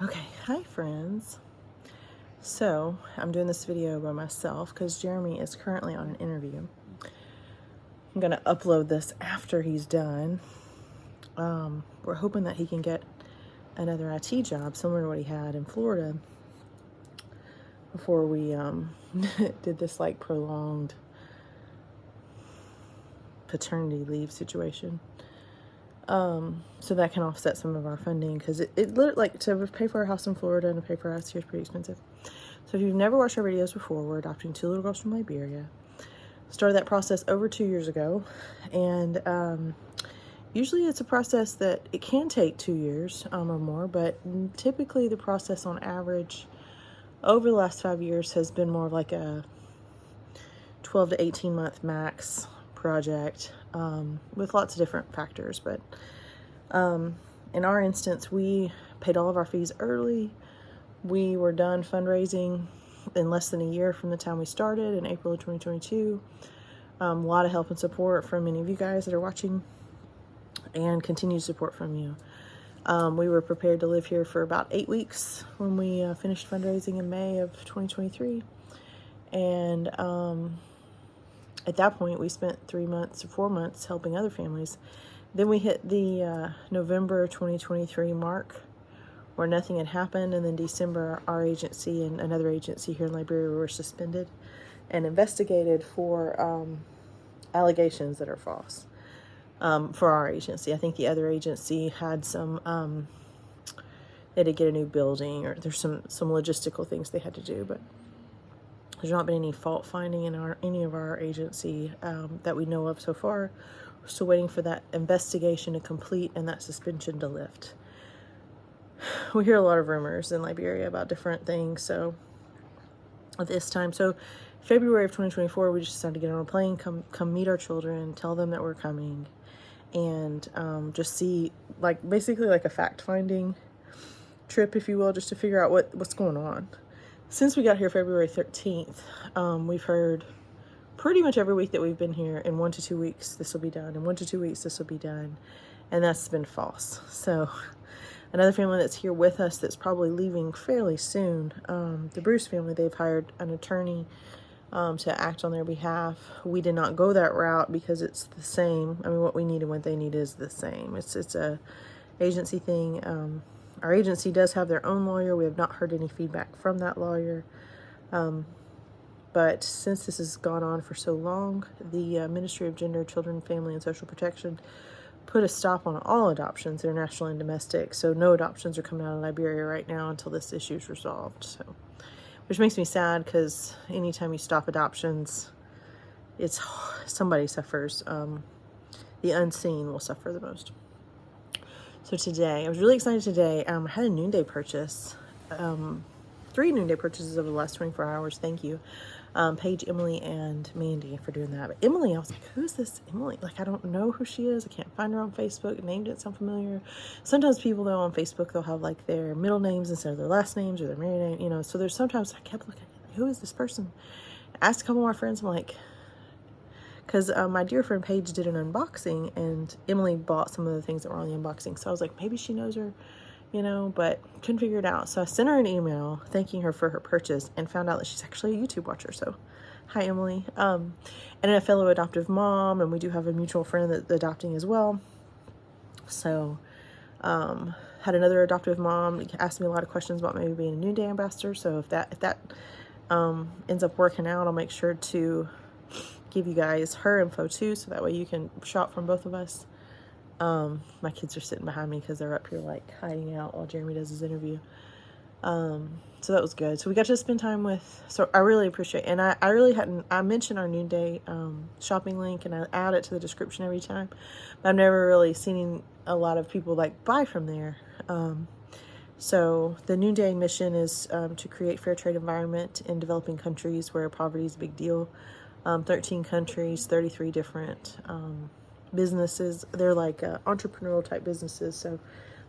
Okay, hi friends. So I'm doing this video by myself because Jeremy is currently on an interview. I'm gonna upload this after he's done. We're hoping that he can get another IT job similar to what he had in Florida before we did this like prolonged paternity leave situation. So that can offset some of our funding because it like to pay for our house in Florida and to pay for our house here is pretty expensive. So if you've never watched our videos before, we're adopting 2 little girls from Liberia. Started that process over 2 years ago, and usually it's a process that it can take 2 years or more, but typically the process on average over the last 5 years has been more like a 12 to 18 month max project, with lots of different factors. But in our instance, we paid all of our fees early. We were done fundraising in less than a year from the time we started in April of 2022. A lot of help and support from many of you guys that are watching, and continued support from you. We were prepared to live here for about 8 weeks when we finished fundraising in May of 2023. And at that point, we spent 3 months or 4 months helping other families. Then we hit the November 2023 mark where nothing had happened, and then December, our agency and another agency here in Liberia were suspended and investigated for allegations that are false. For our agency, I think the other agency had some, they had to get a new building, or there's some logistical things they had to do, but there's not been any fault finding in any of our agency that we know of so far. We're still waiting for that investigation to complete and that suspension to lift. We hear a lot of rumors in Liberia about different things. So at this time, so February of 2024, we just decided to get on a plane, come meet our children, tell them that we're coming, and just see, like, basically like a fact-finding trip, if you will, just to figure out what's going on. Since we got here February 13th, we've heard pretty much every week that we've been here, in 1 to 2 weeks this will be done, in 1 to 2 weeks this will be done, and that's been false. So another family that's here with us that's probably leaving fairly soon, the Bruce family, they've hired an attorney to act on their behalf. We did not go that route because it's the same. I mean, what we need and what they need is the same. It's a agency thing. Our agency does have their own lawyer. We have not heard any feedback from that lawyer. But since this has gone on for so long, the Ministry of Gender, Children, Family, and Social Protection put a stop on all adoptions, international and domestic. So no adoptions are coming out of Liberia right now until this issue is resolved. So, which makes me sad because anytime you stop adoptions, it's somebody suffers. The unseen will suffer the most. So today, I was really excited today. I had a noonday purchase, 3 noonday purchases over the last 24 hours. Thank you, Paige, Emily, and Mandy for doing that. But Emily, I was like, who's this Emily? Like, I don't know who she is. I can't find her on Facebook. Name didn't sound familiar. Sometimes people, though, on Facebook, they'll have like their middle names instead of their last names or their married name, you know. So there's sometimes I kept looking, who is this person? I asked a couple of my friends, I'm like, because my dear friend Paige did an unboxing, and Emily bought some of the things that were on the unboxing. So I was like, maybe she knows her, you know, but couldn't figure it out. So I sent her an email thanking her for her purchase and found out that she's actually a YouTube watcher. So hi, Emily. And a fellow adoptive mom, and we do have a mutual friend that's adopting as well. So had another adoptive mom ask me a lot of questions about maybe being a Noonday ambassador. So if that ends up working out, I'll make sure to give you guys her info too, so that way you can shop from both of us. My kids are sitting behind me because they're up here like hiding out while Jeremy does his interview. So that was good. So we got to spend time with, so I really appreciate it. And I really hadn't, I mentioned our noonday shopping link, and I add it to the description every time, but I've never really seen a lot of people like buy from there. So the noonday mission is to create fair trade environment in developing countries where poverty is a big deal. 13 countries, 33 different businesses. They're like entrepreneurial type businesses. So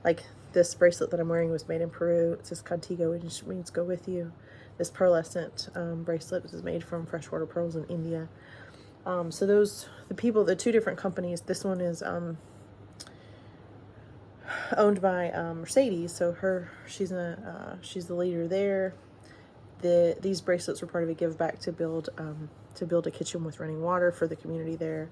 like this bracelet that I'm wearing was made in Peru. It says Contigo, which means go with you. This pearlescent bracelet is made from freshwater pearls in India. So those, the 2 different companies, this one is owned by Mercedes. So she's the leader there. These bracelets were part of a give back to build a kitchen with running water for the community there.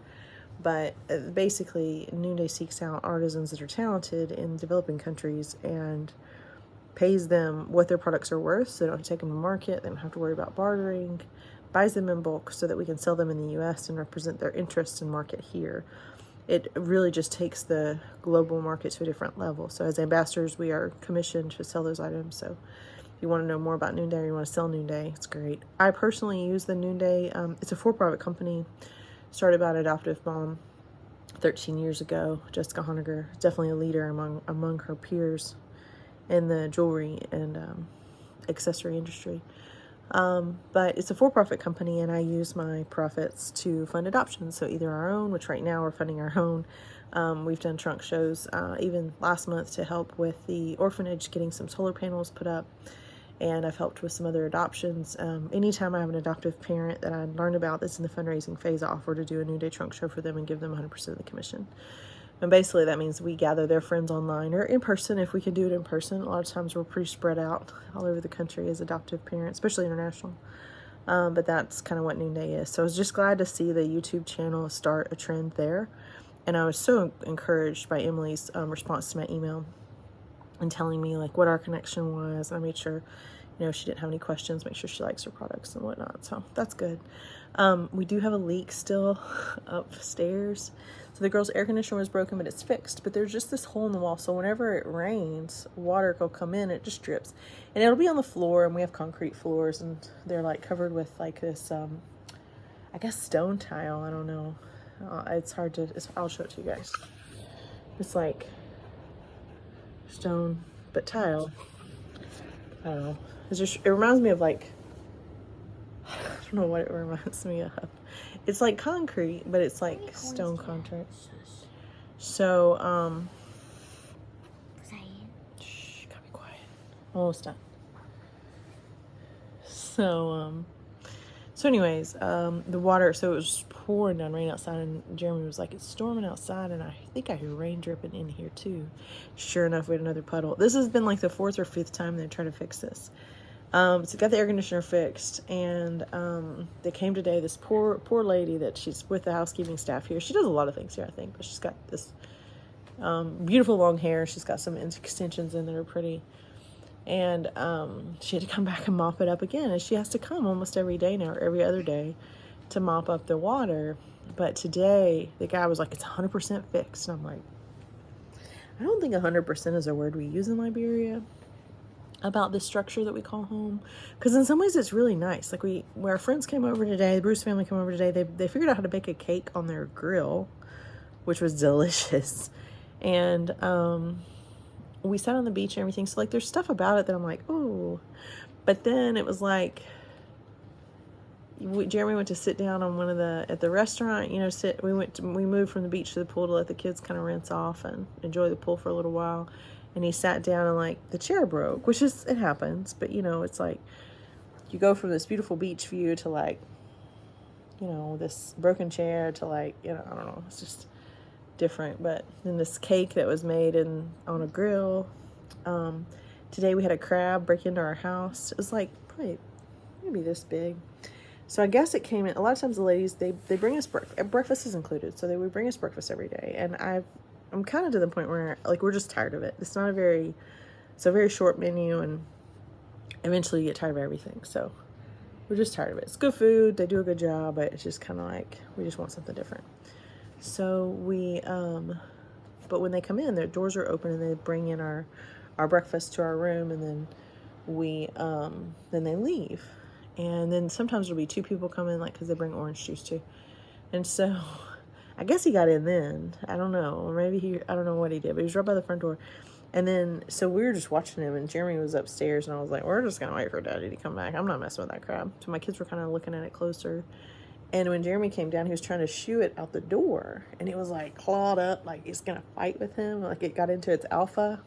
But basically, Noonday seeks out artisans that are talented in developing countries and pays them what their products are worth, so they don't have to take them to market, they don't have to worry about bartering, buys them in bulk so that we can sell them in the US and represent their interests and market here. It really just takes the global market to a different level. So as ambassadors, we are commissioned to sell those items. So if you want to know more about Noonday or you want to sell Noonday, it's great. I personally use the Noonday. It's a for-profit company started by an adoptive mom 13 years ago, Jessica Honegger, definitely a leader among her peers in the jewelry and accessory industry. But it's a for-profit company, and I use my profits to fund adoptions. So either our own, which right now we're funding our own. We've done trunk shows even last month to help with the orphanage getting some solar panels put up. And I've helped with some other adoptions. Anytime I have an adoptive parent that I learned about that's in the fundraising phase, I offer to do a Noonday trunk show for them and give them 100% of the commission. And basically that means we gather their friends online or in person if we can do it in person. A lot of times we're pretty spread out all over the country as adoptive parents, especially international. But that's kind of what Noonday is. So I was just glad to see the YouTube channel start a trend there. And I was so encouraged by Emily's response to my email and telling me like what our connection was. I made sure, she didn't have any questions, make sure she likes her products and whatnot. So that's good. We do have a leak still upstairs. So the girl's air conditioner was broken, but it's fixed. But there's just this hole in the wall. So whenever it rains, water will come in, it just drips. And it'll be on the floor, and we have concrete floors, and they're like covered with like this, I guess stone tile. I don't know. It's hard to, I'll show it to you guys. It's like stone, but tile. I don't know. It reminds me of like, I don't know what it reminds me of. It's like concrete, but it's like stone concrete. So, shh, gotta be quiet. Almost done. So anyways, the water, so it was pouring down rain outside, and Jeremy was like, it's storming outside, and I think I hear rain dripping in here too. Sure enough, we had another puddle. This has been like the 4th or 5th time they're trying to fix this. So got the air conditioner fixed, and they came today. This poor lady that she's with the housekeeping staff here. She does a lot of things here, I think, but she's got this beautiful long hair. She's got some extensions in that are pretty. And she had to come back and mop it up again. And she has to come almost every day now, or every other day, to mop up the water. But today, the guy was like, it's 100% fixed. And I'm like, I don't think 100% is a word we use in Liberia about this structure that we call home. Because in some ways, it's really nice. Like where our friends came over today, the Bruce family came over today, they figured out how to bake a cake on their grill, which was delicious. And we sat on the beach and everything. So like there's stuff about it that I'm like, oh. But then it was like, Jeremy went to sit down on at the restaurant, we moved from the beach to the pool to let the kids kind of rinse off and enjoy the pool for a little while. And he sat down and like the chair broke, which it happens. But it's like you go from this beautiful beach view to like, this broken chair to like, I don't know. It's just different. But then this cake that was made on a grill. Today we had a crab break into our house. It was like probably maybe this big. So I guess it came in. A lot of times the ladies, they bring us breakfast is included. So they would bring us breakfast every day. And I'm kind of to the point where like we're just tired of it. It's a very short menu, and eventually you get tired of everything. So we're just tired of it. It's good food. They do a good job, but it's just kind of like we just want something different. So but when they come in, their doors are open and they bring in our breakfast to our room, and then then they leave. And then sometimes there'll be 2 people come in, like, because they bring orange juice too. And so I guess he got in then. I don't know. Or maybe I don't know what he did, but he was right by the front door. And then, so we were just watching him, and Jeremy was upstairs, and I was like, we're just going to wait for Daddy to come back. I'm not messing with that crab. So my kids were kind of looking at it closer. And when Jeremy came down, he was trying to shoo it out the door. And it was like clawed up, like it's going to fight with him. Like it got into its alpha.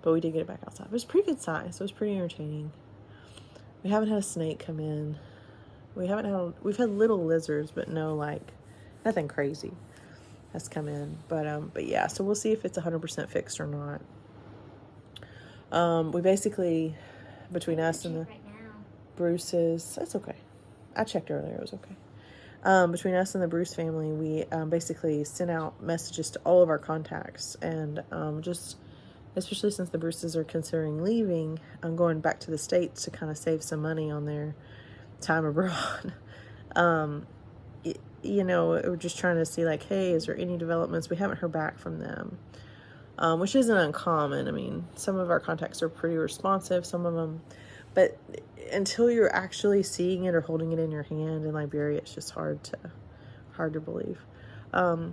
But we did get it back outside. It was pretty good size. So it was pretty entertaining. We haven't had a snake come in. We've had little lizards, but no, like, nothing crazy. has come in. But yeah, so we'll see if it's 100% fixed or not. We basically, between us and the Bruces, that's okay. I checked earlier, it was okay. Between us and the Bruce family, we basically sent out messages to all of our contacts, and just, especially since the Bruces are considering leaving, I'm going back to the States to kind of save some money on their time abroad. We're just trying to see, like, hey, is there any developments? We haven't heard back from them, which isn't uncommon. I mean, some of our contacts are pretty responsive, some of them, but until you're actually seeing it or holding it in your hand in Liberia, it's just hard to believe. But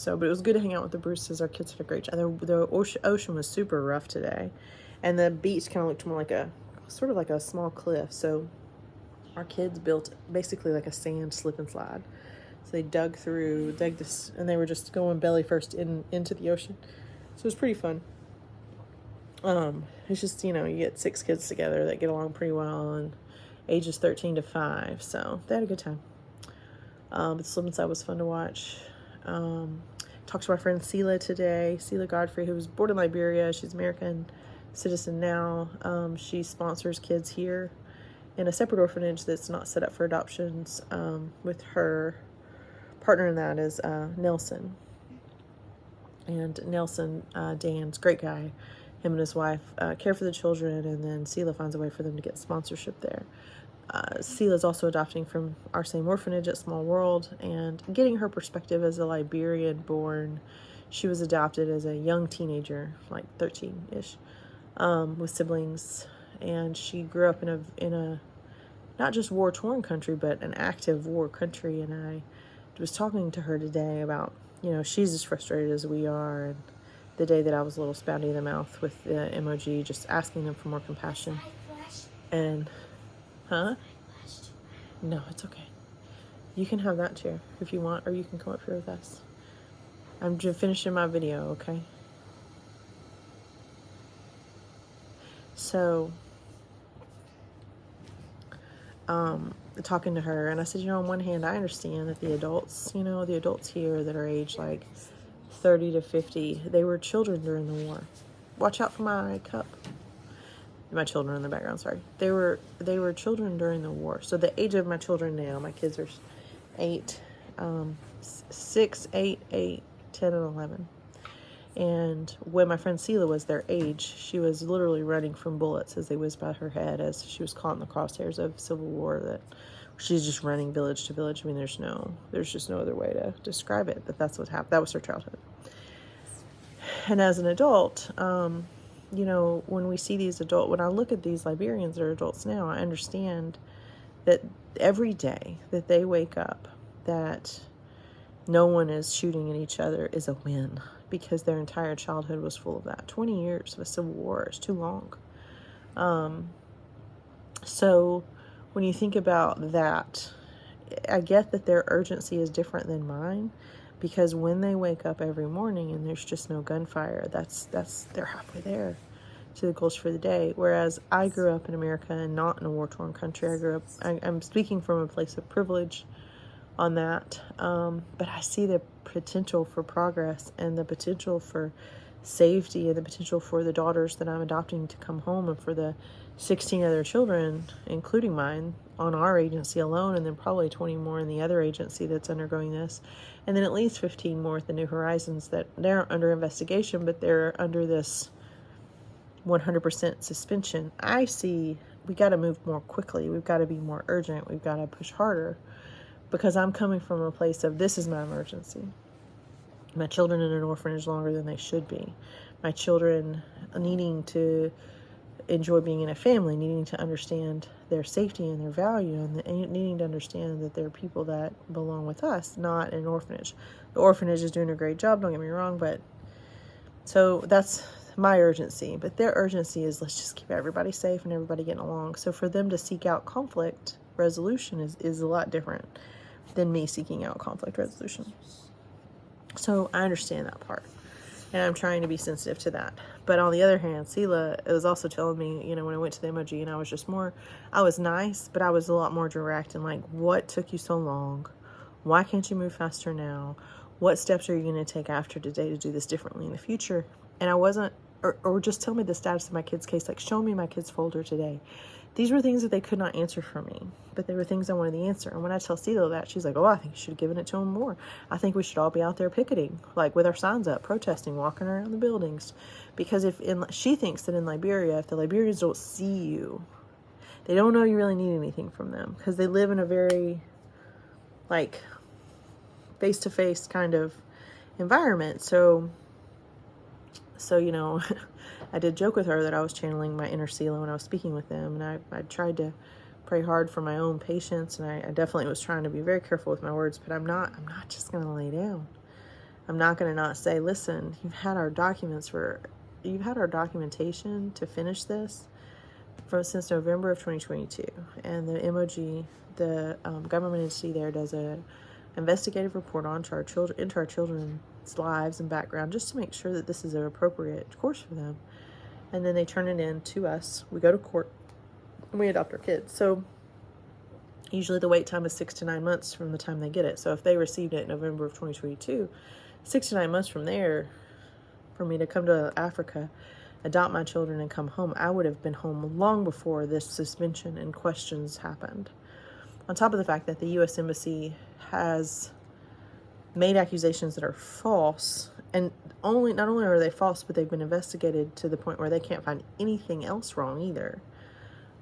it was good to hang out with the Bruces. Our kids had a great time. The ocean was super rough today, and the beach kind of looked more like a small cliff. So our kids built basically like a sand slip and slide. So they dug this, and they were just going belly first into the ocean. So it was pretty fun. It's just, you get 6 kids together that get along pretty well, and ages 13 to 5. So they had a good time. The slip and slide was fun to watch. Talked to my friend Sela today, Sela Godfrey, who was born in Liberia. She's American citizen now. She sponsors kids here in a separate orphanage that's not set up for adoptions, with her partner in that is Nelson. And Nelson, Dan's great guy. Him and his wife care for the children, and then Sela finds a way for them to get sponsorship there. Sela's also adopting from our same orphanage at Small World, and getting her perspective as a Liberian born. She was adopted as a young teenager, like 13-ish, with siblings, and she grew up in a not just war-torn country, but an active war country. And I was talking to her today about, she's as frustrated as we are, and the day that I was a little spouty in the mouth with the MOG, just asking them for more compassion. And, huh? No, it's okay. You can have that chair if you want, or you can come up here with us. I'm just finishing my video, okay? So, talking to her, and I said, on one hand, I understand that the adults here that are aged like 30 to 50, they were children during the war. Watch out for my cup. My children in the background, sorry. They were children during the war. So the age of my children now, my kids are 6, 8, 10, and 11. And when my friend Sela was their age, she was literally running from bullets as they whizzed by her head, as she was caught in the crosshairs of Civil War. That she's just running village to village. I mean, there's just no other way to describe it. But that's what happened. That was her childhood. And as an adult, when we see when I look at these Liberians that are adults now, I understand that every day that they wake up, that no one is shooting at each other is a win, because their entire childhood was full of that. 20 years of a civil war is too long. So when you think about that, I get that their urgency is different than mine, because when they wake up every morning and there's just no gunfire, they're halfway there to the goals for the day. Whereas I grew up in America and not in a war-torn country. I'm speaking from a place of privilege on that, but I see the potential for progress, and the potential for safety, and the potential for the daughters that I'm adopting to come home, and for the 16 other children, including mine, on our agency alone, and then probably 20 more in the other agency that's undergoing this, and then at least 15 more at the New Horizons that they're under investigation, but they're under this 100% suspension. I see we got to move more quickly. We've got to be more urgent. We've got to push harder, because I'm coming from a place of, this is my emergency. My children in an orphanage longer than they should be. My children needing to enjoy being in a family, needing to understand their safety and their value, and needing to understand that they're people that belong with us, not an orphanage. The orphanage is doing a great job, don't get me wrong, but so that's my urgency. But their urgency is, let's just keep everybody safe and everybody getting along. So for them to seek out conflict resolution is a lot different than me seeking out conflict resolution. So I understand that part, and I'm trying to be sensitive to that. But on the other hand, Sela was also telling me, when I went to the MOG, and I was nice, but I was a lot more direct, and like, what took you so long? Why can't you move faster now? what steps are you going to take after today to do this differently in the future? And I wasn't, or just tell me the status of my kid's case, like show me my kid's folder today. These were things that they could not answer for me, but they were things I wanted the answer. And when I tell CeeLo that, she's like, oh, I think you should have given it to him more. I think we should all be out there picketing, like with our signs up, protesting, walking around the buildings. Because she thinks that in Liberia, if the Liberians don't see you, they don't know you really need anything from them, because they live in a very, like, face-to-face kind of environment. So you know, I did joke with her that I was channeling my inner CeeLo when I was speaking with them, and I tried to pray hard for my own patience, and I definitely was trying to be very careful with my words, but I'm not just going to lay down. I'm not going to not say, listen, you've had our documentation to finish this since November of 2022, and the MOG, the government entity there, does a investigative report into our children's lives and background, just to make sure that this is an appropriate course for them. And then they turn it in to us. We go to court and we adopt our kids. So usually the wait time is 6 to 9 months from the time they get it. So if they received it in November of 2022, 6 to 9 months from there, for me to come to Africa, adopt my children, and come home, I would have been home long before this suspension and questions happened. On top of the fact that the U.S. Embassy has made accusations that are false, and not only are they false, but they've been investigated to the point where they can't find anything else wrong either.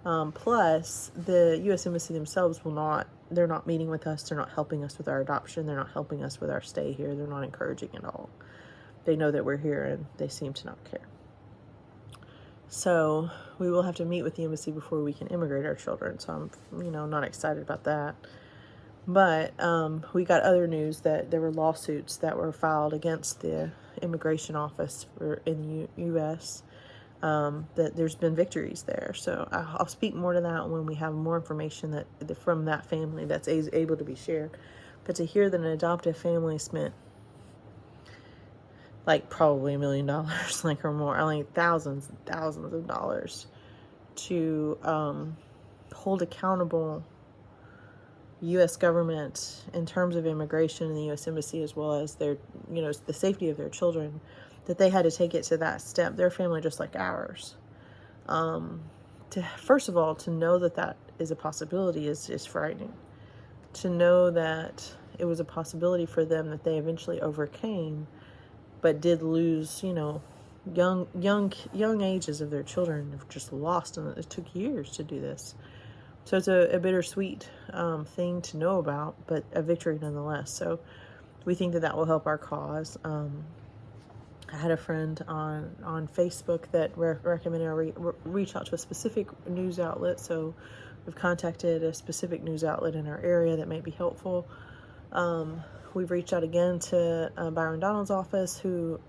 Plus, the U.S. Embassy themselves they're not meeting with us, they're not helping us with our adoption, they're not helping us with our stay here, they're not encouraging at all. They know that we're here, and they seem to not care. So we will have to meet with the embassy before we can immigrate our children. So I'm, not excited about that. But we got other news that there were lawsuits that were filed against the immigration office in the U.S. That there's been victories there. So I'll speak more to that when we have more information from that family that's able to be shared. But to hear that an adoptive family spent like probably $1 million, like, or more, like thousands and thousands of dollars to hold accountable U.S. government in terms of immigration and the U.S. Embassy, as well as their, the safety of their children, that they had to take it to that step. Their family, just like ours. First of all, to know that is a possibility is frightening. To know that it was a possibility for them that they eventually overcame, but did lose, young ages of their children, have just lost, and it took years to do this. So it's a bittersweet thing to know about, but a victory nonetheless. So we think that will help our cause. I had a friend on Facebook that recommended I reach out to a specific news outlet. So we've contacted a specific news outlet in our area that may be helpful. We've reached out again to Byron Donald's office, who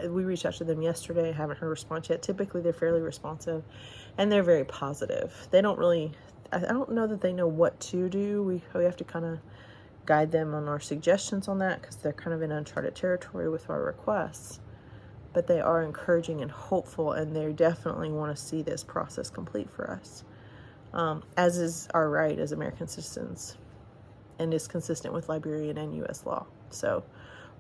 we reached out to them yesterday. I haven't heard a response yet. Typically, they're fairly responsive, and they're very positive. They don't really, I don't know that they know what to do. We have to kind of guide them on our suggestions on that, because they're kind of in uncharted territory with our requests. But they are encouraging and hopeful, and they definitely want to see this process complete for us, as is our right as American citizens, and is consistent with Liberian and U.S. law. So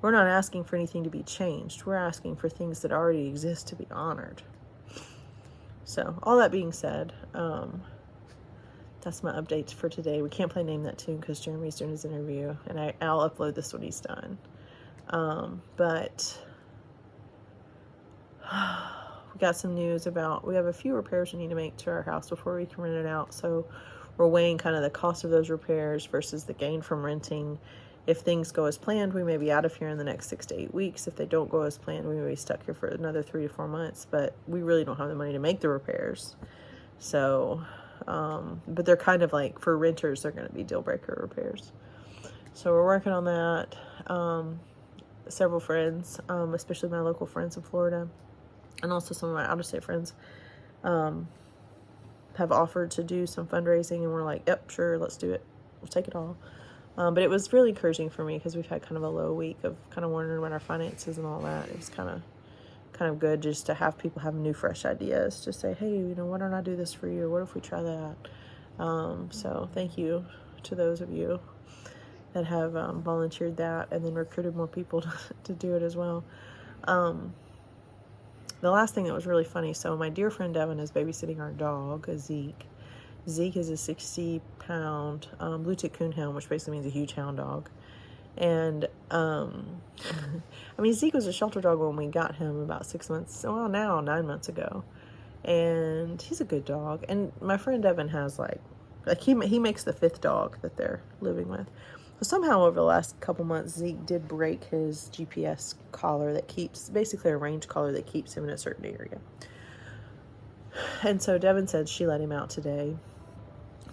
we're not asking for anything to be changed. We're asking for things that already exist to be honored. So all that being said, that's my updates for today. We can't play Name That Tune because Jeremy's doing his interview, and I'll upload this when he's done. But we got some news about, we have a few repairs we need to make to our house before we can rent it out. So we're weighing kind of the cost of those repairs versus the gain from renting. If things go as planned, we may be out of here in the next 6 to 8 weeks. If they don't go as planned, we may be stuck here for another 3 to 4 months, but we really don't have the money to make the repairs. So, but they're kind of like, for renters, they're going to be deal breaker repairs. So we're working on that. Several friends, especially my local friends in Florida, and also some of my out-of-state friends, have offered to do some fundraising, and we're like, yep, sure, let's do it. We'll take it all. But it was really encouraging for me, because we've had kind of a low week of kind of wondering about our finances and all that. It was kind of good just to have people have new, fresh ideas. Just say, hey, why don't I do this for you? What if we try that? So thank you to those of you. that have volunteered that, and then recruited more people to do it as well. The last thing that was really funny, so my dear friend Devin is babysitting our dog, Zeke. Zeke is a 60-pound blue tick coonhound, which basically means a huge hound dog. And, I mean, Zeke was a shelter dog when we got him about 9 months ago. And he's a good dog. And my friend Devin has, like he makes the 5th dog that they're living with. So somehow over the last couple months, Zeke did break his GPS collar that keeps, basically a range collar that keeps him in a certain area. And so Devin said she let him out today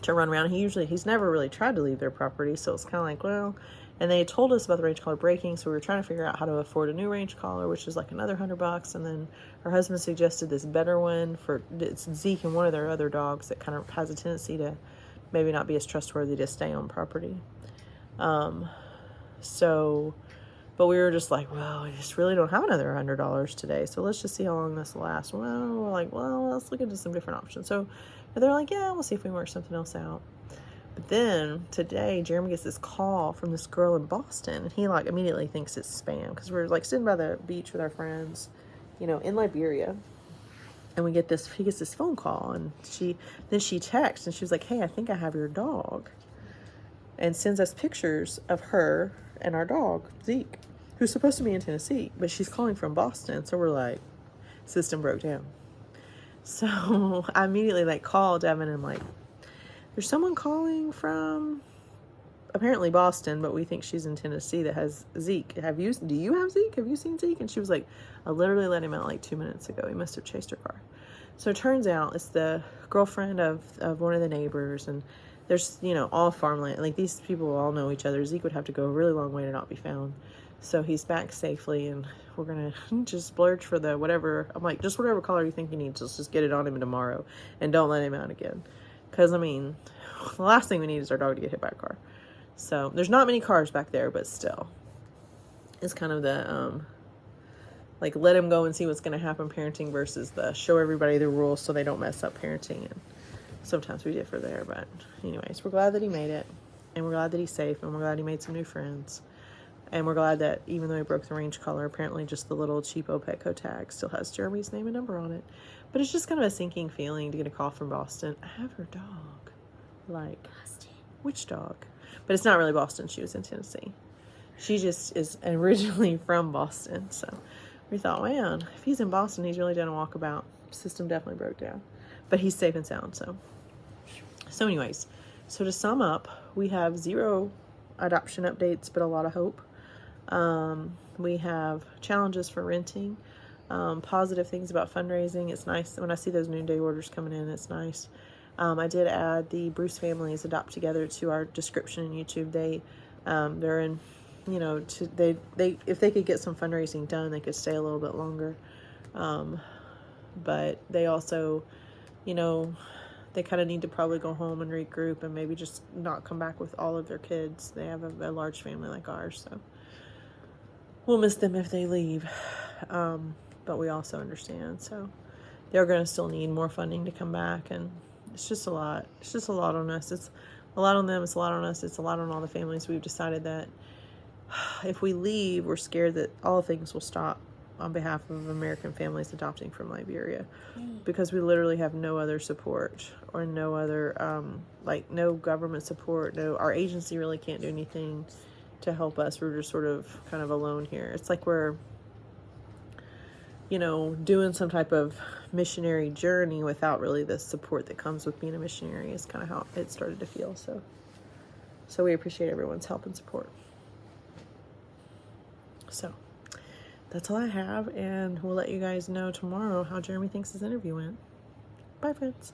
to run around. He's never really tried to leave their property, so it's kind of like, well, and they told us about the range collar breaking, so we were trying to figure out how to afford a new range collar, which is like another $100. And then her husband suggested this better one for it's Zeke and one of their other dogs that kind of has a tendency to maybe not be as trustworthy to stay on property. But we were just like, well, we just really don't have another $100 today, so let's just see how long this lasts. Well, we're like, well, let's look into some different options. So they're like, yeah, we'll see if we can work something else out. But then today, Jeremy gets this call from this girl in Boston, and he like immediately thinks it's spam, because we're like sitting by the beach with our friends, in Liberia, and he gets this phone call, and she texts, and she was like, hey, I think I have your dog, and sends us pictures of her and our dog, Zeke, who's supposed to be in Tennessee, but she's calling from Boston. So we're like, system broke down. So I immediately like called Devin, and I'm like, there's someone calling from apparently Boston, but we think she's in Tennessee that has Zeke. Do you have Zeke? Have you seen Zeke? And she was like, I literally let him out like 2 minutes ago. He must have chased her car. So it turns out it's the girlfriend of one of the neighbors, and there's, all farmland. Like, these people all know each other. Zeke would have to go a really long way to not be found. So he's back safely, and we're going to just splurge for the whatever. I'm like, just whatever color you think you need, just get it on him tomorrow, and don't let him out again. Because, I mean, the last thing we need is our dog to get hit by a car. So there's not many cars back there, but still. It's kind of the, like, let him go and see what's going to happen parenting versus the show everybody the rules so they don't mess up parenting. And sometimes we differ there, but anyways, we're glad that he made it, and we're glad that he's safe, and we're glad he made some new friends, and we're glad that even though he broke the range collar, apparently just the little cheapo Petco tag still has Jeremy's name and number on it. But it's just kind of a sinking feeling to get a call from Boston. I have her dog. Like, Boston. Which dog? But it's not really Boston. She was in Tennessee. She just is originally from Boston. So we thought, man, if he's in Boston, he's really done a walkabout. System definitely broke down. But he's safe and sound, So anyways, so to sum up, we have 0 adoption updates, but a lot of hope. We have challenges for renting, positive things about fundraising. It's nice when I see those noonday orders coming in. It's nice. I did add the Bruce Families Adopt Together to our description in YouTube. They're in, if they could get some fundraising done, they could stay a little bit longer. But they also, they kind of need to probably go home and regroup and maybe just not come back with all of their kids. They have a large family like ours, so we'll miss them if they leave. But we also understand. So they're going to still need more funding to come back, and it's just a lot. It's just a lot on us. It's a lot on them. It's a lot on us. It's a lot on all the families. We've decided that if we leave, we're scared that all things will stop on behalf of American families adopting from Liberia, because we literally have no other support or no other, no government support. Our agency really can't do anything to help us. We're just sort of kind of alone here. It's like we're, doing some type of missionary journey without really the support that comes with being a missionary is kind of how it started to feel. So we appreciate everyone's help and support. So that's all I have, and we'll let you guys know tomorrow how Jeremy thinks his interview went. Bye, friends.